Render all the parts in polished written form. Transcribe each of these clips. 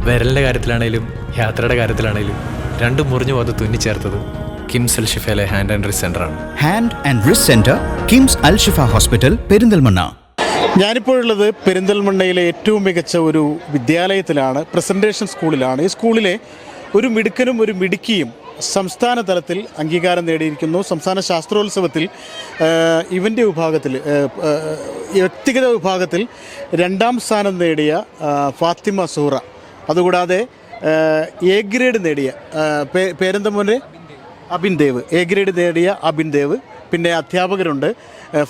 വിരലിൻ്റെ കാര്യത്തിലാണേലും യാത്രയുടെ കാര്യത്തിലാണേലും രണ്ടും മുറിഞ്ഞു പോകാതെ തുന്നിച്ചേർത്തത് കിംസ് അൽ ഷിഫയിലെ ഹാൻഡ് ആൻഡ് റിസ്റ്റ് സെൻ്ററാണ്. Hand and wrist centre, KIMS Al Shifa hospital, Perinthalmanna. ഞാനിപ്പോഴുള്ളത് പെരിന്തൽമണ്ണയിലെ ഏറ്റവും മികച്ച ഒരു വിദ്യാലയത്തിലാണ്, പ്രസൻറ്റേഷൻ സ്കൂളിലാണ്. ഈ സ്കൂളിലെ ഒരു മിടുക്കനും ഒരു മിടുക്കിയും സംസ്ഥാന തലത്തിൽ അംഗീകാരം നേടിയിരിക്കുന്നു. സംസ്ഥാന ശാസ്ത്രോത്സവത്തിൽ ഇവൻ്റ് വിഭാഗത്തിൽ, വ്യക്തിഗത വിഭാഗത്തിൽ 2ാം സ്ഥാനം നേടിയ ഫാത്തിമ സൂറ, അതുകൂടാതെ എ ഗ്രേഡ് നേടിയ പേരെന്താ മോനെ, അബിൻ ദേവ്, എ ഗ്രേഡ് നേടിയ അബിൻ ദേവ്, പിന്നെ അധ്യാപകരുണ്ട്,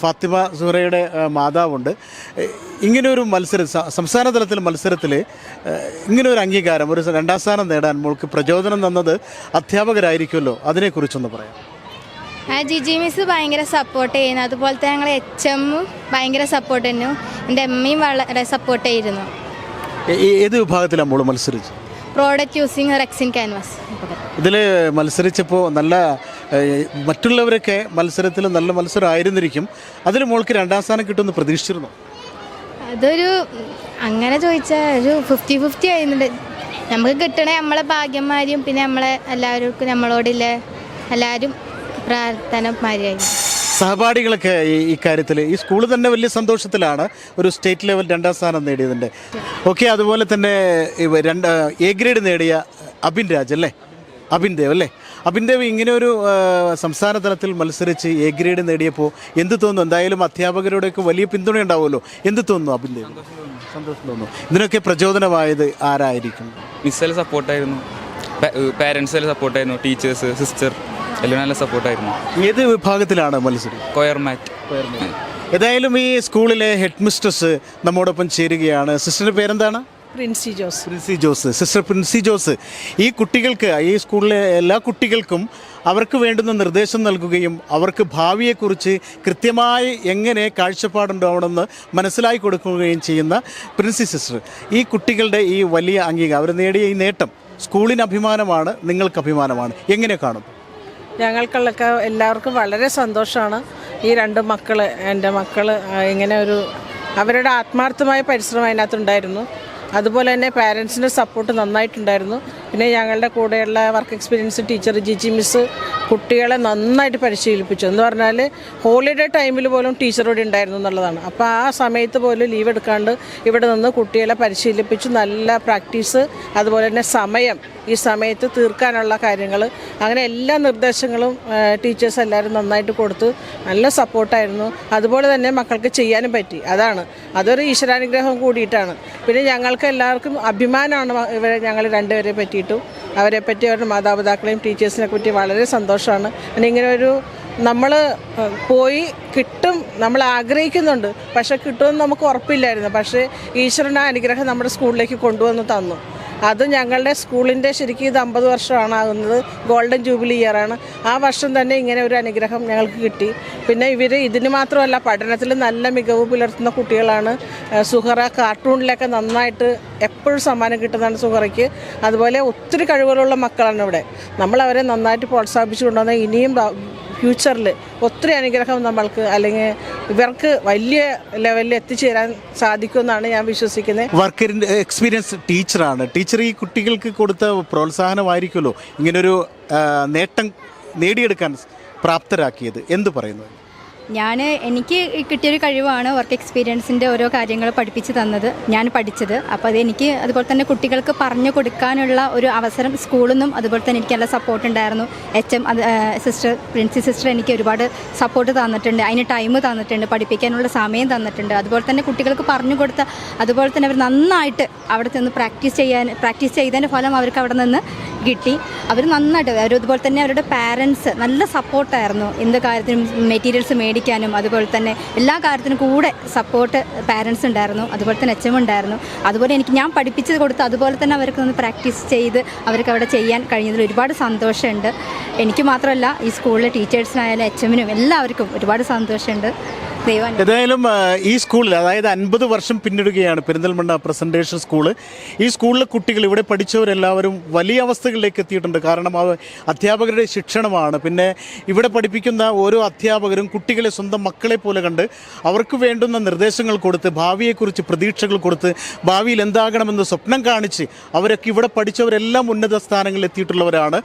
ഫാത്തിമ സൂറയുടെ മാതാവുണ്ട്. ഇങ്ങനെയൊരു മത്സരം, സംസ്ഥാന തലത്തിൽ മത്സരത്തിൽ ഇങ്ങനെയൊരു അംഗീകാരം, ഒരു 2ാം സ്ഥാനം നേടാൻ മോൾക്ക് പ്രചോദനം തന്നത് അധ്യാപകരായിരിക്കുമല്ലോ, അതിനെക്കുറിച്ചൊന്ന് പറയാം. ജിജി മിസ് ഭയങ്കര സപ്പോർട്ട് ചെയ്യുന്നു, അതുപോലെ തന്നെ ഞങ്ങൾ HM ഭയങ്കര സപ്പോർട്ട് ചെയ്യുന്നു, എൻ്റെ അമ്മയും വളരെ സപ്പോർട്ട് ചെയ്യുന്നു. ഏത് വിഭാഗത്തിലാണ് മോൾ മത്സരിച്ചത്? Product using rexine canvas. ഇതിൽ മത്സരിച്ചപ്പോൾ നല്ല, മറ്റുള്ളവരൊക്കെ മത്സരത്തിൽ നല്ല മത്സരമായിരുന്നിരിക്കും, അതിൽ മോൾക്ക് 2ാം സ്ഥാനം കിട്ടുമെന്ന് പ്രതീക്ഷിച്ചിരുന്നു? അതൊരു അങ്ങനെ ചോദിച്ചാൽ ഒരു 50-50 ആയിരുന്നുണ്ട്. നമുക്ക് കിട്ടണേ നമ്മളെ ഭാഗ്യന്മാരും പിന്നെ നമ്മളെ എല്ലാവർക്കും നമ്മളോടില്ല എല്ലാവരും പ്രാർത്ഥനമാരായിരുന്നു. സഹപാഠികളൊക്കെ ഈ കാര്യത്തിൽ ഈ സ്കൂൾ തന്നെ വലിയ സന്തോഷത്തിലാണ്, ഒരു സ്റ്റേറ്റ് ലെവൽ 2ാം സ്ഥാനം നേടിയതിൻ്റെ. ഓക്കെ, അതുപോലെ തന്നെ എ ഗ്രേഡ് നേടിയ അബിൻ രാജ് അല്ലേ, അബിൻ ദേവ് അല്ലേ, അബിൻ ദേവ് ഇങ്ങനെ ഒരു സംസ്ഥാന തലത്തിൽ മത്സരിച്ച് എ ഗ്രേഡ് നേടിയപ്പോൾ എന്ത് തോന്നുന്നു? എന്തായാലും അധ്യാപകരുടെയൊക്കെ വലിയ പിന്തുണ ഉണ്ടാവുമല്ലോ, എന്ത് തോന്നുന്നു അബിൻ ദേവ്? സന്തോഷം തോന്നുന്നു. ഇതിനൊക്കെ പ്രചോദനമായത് ആരായിരിക്കും? മിസ്സെല്ലാം സപ്പോർട്ടായിരുന്നു, പാരൻസ് സപ്പോർട്ടായിരുന്നു, ടീച്ചേഴ്സ്, സിസ്റ്റർ എല്ലാം നല്ല സപ്പോർട്ടായിരുന്നു. ഏത് വിഭാഗത്തിലാണ് മത്സരം? കൊയർ മാറ്റ്. ഏതായാലും ഈ സ്കൂളിലെ ഹെഡ് മിസ്ട്രസ് നമ്മോടൊപ്പം ചേരുകയാണ്. സിസ്റ്ററിൻ്റെ പേരെന്താണ്? പ്രിൻസി ജോസ്. പ്രിൻസി ജോസ്. സിസ്റ്റർ പ്രിൻസി ജോസ് ഈ കുട്ടികൾക്ക്, ഈ സ്കൂളിലെ എല്ലാ കുട്ടികൾക്കും അവർക്ക് വേണ്ടുന്ന നിർദ്ദേശം നൽകുകയും അവർക്ക് ഭാവിയെക്കുറിച്ച് കൃത്യമായി എങ്ങനെ കാഴ്ചപ്പാടുണ്ടാവണമെന്ന് മനസ്സിലാക്കി കൊടുക്കുകയും ചെയ്യുന്ന പ്രിൻസി സിസ്റ്റർ, ഈ കുട്ടികളുടെ ഈ വലിയ അംഗീകാരം, അവർ നേടിയ ഈ നേട്ടം സ്കൂളിന് അഭിമാനമാണ്, നിങ്ങൾക്ക് അഭിമാനമാണ്, എങ്ങനെ കാണും? ഞങ്ങൾക്കുള്ളൊക്കെ എല്ലാവർക്കും വളരെ സന്തോഷമാണ്. ഈ 2 മക്കൾ, എൻ്റെ മക്കൾ ഇങ്ങനെ ഒരു അവരുടെ ആത്മാർത്ഥമായ പരിശ്രമം അതിനകത്തുണ്ടായിരുന്നു. അതുപോലെ തന്നെ പാരൻസിൻ്റെ സപ്പോർട്ട് നന്നായിട്ടുണ്ടായിരുന്നു. പിന്നെ ഞങ്ങളുടെ കൂടെയുള്ള work experience teacher Jiji miss കുട്ടികളെ നന്നായിട്ട് പരിശീലിപ്പിച്ചു. എന്ന് പറഞ്ഞാൽ ഹോളിഡേ ടൈമിൽ പോലും ടീച്ചറോട് ഉണ്ടായിരുന്നു എന്നുള്ളതാണ്. അപ്പോൾ ആ സമയത്ത് പോലും ലീവ് എടുക്കാണ്ട് ഇവിടെ നിന്ന് കുട്ടികളെ പരിശീലിപ്പിച്ചു. നല്ല പ്രാക്ടീസ്, അതുപോലെ തന്നെ സമയം, ഈ സമയത്ത് തീർക്കാനുള്ള കാര്യങ്ങൾ, അങ്ങനെ എല്ലാ നിർദ്ദേശങ്ങളും ടീച്ചേഴ്സ് എല്ലാവരും നന്നായിട്ട് കൊടുത്ത് നല്ല സപ്പോർട്ടായിരുന്നു. അതുപോലെ തന്നെ മക്കൾക്ക് ചെയ്യാനും പറ്റി. അതൊരു ഈശ്വരാനുഗ്രഹം കൂടിയിട്ടാണ്. പിന്നെ ഞങ്ങൾക്ക് എല്ലാവർക്കും അഭിമാനമാണ് ഞങ്ങൾ 2 പേരെ പറ്റിയിട്ടും, അവരെ പറ്റി, അവരുടെ മാതാപിതാക്കളെയും ടീച്ചേഴ്സിനെ പറ്റി വളരെ സന്തോഷമാണ്. പിന്നെ ഇങ്ങനെ ഒരു നമ്മൾ പോയി കിട്ടും, നമ്മൾ ആഗ്രഹിക്കുന്നുണ്ട്, പക്ഷേ കിട്ടുമെന്ന് നമുക്ക് ഉറപ്പില്ലായിരുന്നു. പക്ഷേ ഈശ്വരൻ്റെ അനുഗ്രഹം നമ്മുടെ സ്കൂളിലേക്ക് കൊണ്ടുവന്ന് തന്നു. അത് ഞങ്ങളുടെ സ്കൂളിൻ്റെ ശരിക്കും ഇത് 50 വർഷമാണ് ആകുന്നത്, ഗോൾഡൻ ജൂബിലി ഇയറാണ്. ആ വർഷം തന്നെ ഇങ്ങനെ ഒരു അനുഗ്രഹം ഞങ്ങൾക്ക് കിട്ടി. പിന്നെ ഇതിന് മാത്രമല്ല, പഠനത്തിൽ നല്ല മികവ് പുലർത്തുന്ന കുട്ടികളാണ്. സുഹറ കാർട്ടൂണിലൊക്കെ നന്നായിട്ട് എപ്പോഴും സമ്മാനം കിട്ടുന്നതാണ് സുഹറയ്ക്ക്. അതുപോലെ ഒത്തിരി കഴിവുകളുള്ള മക്കളാണ് ഇവിടെ. നമ്മളവരെ നന്നായിട്ട് പ്രോത്സാഹിപ്പിച്ചു കൊണ്ടുവന്ന ഇനിയും ഫ്യൂച്ചറിൽ ഒത്തിരി അനുഗ്രഹം നമ്മൾക്ക്, അല്ലെങ്കിൽ ഇവർക്ക് വലിയ ലെവലിൽ എത്തിച്ചേരാൻ സാധിക്കുമെന്നാണ് ഞാൻ വിശ്വസിക്കുന്നത്. വർക്ക് എക്സ്പീരിയൻസ് ടീച്ചറാണ്. ടീച്ചർ ഈ കുട്ടികൾക്ക് കൊടുത്ത പ്രോത്സാഹനമായിരിക്കുമല്ലോ ഇങ്ങനൊരു നേട്ടം നേടിയെടുക്കാൻ പ്രാപ്തരാക്കിയത്, എന്ത് പറയുന്നു? എനിക്ക് കിട്ടിയൊരു കഴിവാണ് വർക്ക് എക്സ്പീരിയൻസിൻ്റെ ഓരോ കാര്യങ്ങൾ പഠിപ്പിച്ച് തന്നത്, ഞാൻ പഠിച്ചത്. അപ്പോൾ അതെനിക്ക് അതുപോലെ തന്നെ കുട്ടികൾക്ക് പറഞ്ഞു കൊടുക്കാനുള്ള ഒരു അവസരം സ്കൂളിൽ നിന്നും അതുപോലെ തന്നെ എനിക്ക് നല്ല സപ്പോർട്ട് ഉണ്ടായിരുന്നു. HM സിസ്റ്റർ, പ്രിൻസി സിസ്റ്റർ എനിക്ക് ഒരുപാട് സപ്പോർട്ട് തന്നിട്ടുണ്ട്, അതിന് ടൈം തന്നിട്ടുണ്ട്, പഠിപ്പിക്കാനുള്ള സമയം തന്നിട്ടുണ്ട്. അതുപോലെ തന്നെ കുട്ടികൾക്ക് പറഞ്ഞു കൊടുത്ത, അതുപോലെ തന്നെ അവർ നന്നായിട്ട് അവിടെ നിന്ന് പ്രാക്ടീസ് ചെയ്തതിൻ്റെ ഫലം അവർക്ക് അവിടെ നിന്ന് കിട്ടി. അവർ നന്നായിട്ട്, അതുപോലെ തന്നെ അവരുടെ പാരൻസ് നല്ല സപ്പോർട്ടായിരുന്നു. എന്ത് കാര്യത്തിനും മെറ്റീരിയൽസ് മേടിക്കാനും അതുപോലെ തന്നെ എല്ലാ കാര്യത്തിനും കൂടെ സപ്പോർട്ട് പാരൻസ് ഉണ്ടായിരുന്നു. അതുപോലെ തന്നെ HM ഉണ്ടായിരുന്നു. അതുപോലെ ഞാൻ പഠിപ്പിച്ച് കൊടുത്ത് അതുപോലെ തന്നെ അവർക്ക് ഒന്ന് പ്രാക്ടീസ് ചെയ്ത് അവർക്ക് അവിടെ ചെയ്യാൻ കഴിഞ്ഞതിൽ ഒരുപാട് സന്തോഷമുണ്ട്. എനിക്ക് മാത്രമല്ല, ഈ സ്കൂളിലെ ടീച്ചേഴ്സിനായാലും HMനും എല്ലാവർക്കും ഒരുപാട് സന്തോഷമുണ്ട്. ദൈവം ഏതായാലും ഈ സ്കൂളിൽ അതായത് 50 വർഷം പിന്നിടുകയാണ് പെരിന്തൽമണ്ണ പ്രസൻറ്റേഷൻ സ്കൂള്. ഈ സ്കൂളിലെ കുട്ടികൾ ഇവിടെ പഠിച്ചവരെല്ലാവരും വലിയ അവസ്ഥകളിലേക്ക് എത്തിയിട്ടുണ്ട്. കാരണം അധ്യാപകരുടെ ശിക്ഷണമാണ്. പിന്നെ ഇവിടെ പഠിപ്പിക്കുന്ന ഓരോ അധ്യാപകരും കുട്ടികളെ സ്വന്തം മക്കളെ പോലെ കണ്ട് അവർക്ക് വേണ്ടുന്ന നിർദ്ദേശങ്ങൾ കൊടുത്ത് ഭാവിയെക്കുറിച്ച് പ്രതീക്ഷകൾ കൊടുത്ത് ഭാവിയിൽ എന്താകണമെന്ന് സ്വപ്നം കാണിച്ച് അവരൊക്കെ ഇവിടെ പഠിച്ചവരെല്ലാം ഉന്നത സ്ഥാനങ്ങളിൽ എത്തിയിട്ടുള്ളവരാണ്.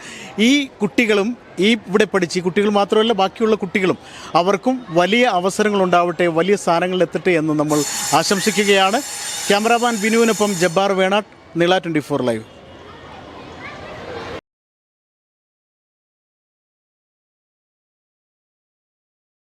ഈ കുട്ടികളും ഇവിടെ പഠിച്ച് ഈ കുട്ടികൾ മാത്രമല്ല ബാക്കിയുള്ള കുട്ടികളും അവർക്കും വലിയ അവസരങ്ങൾ ഉണ്ടാവട്ടെ, വലിയ സ്ഥാനങ്ങളിൽ എത്തട്ടെ എന്ന് നമ്മൾ ആശംസിക്കുകയാണ്. ക്യാമറാമാൻ ബിനുവിനൊപ്പം ജബ്ബാർ വേണാട്ട്, നിള 24 ലൈവ്.